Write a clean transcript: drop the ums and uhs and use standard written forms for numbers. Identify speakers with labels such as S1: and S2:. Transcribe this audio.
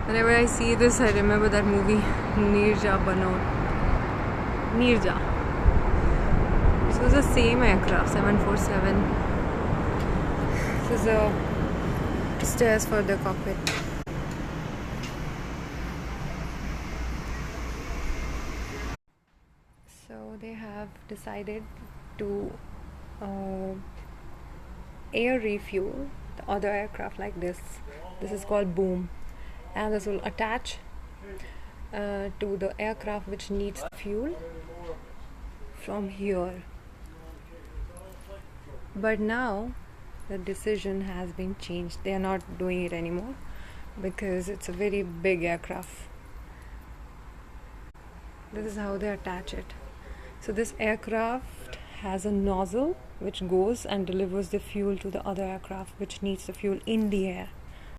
S1: Whenever I see this, I remember that movie Neerja Bano. Neerja. This was the same aircraft, 747. This is the stairs for the cockpit. So they have decided to air refuel the other aircraft like this. This is called boom, and this will attach to the aircraft which needs fuel from here. But now the decision has been changed. They are not doing it anymore because it's a very big aircraft. This is how they attach it. So this aircraft has a nozzle which goes and delivers the fuel to the other aircraft which needs the fuel in the air.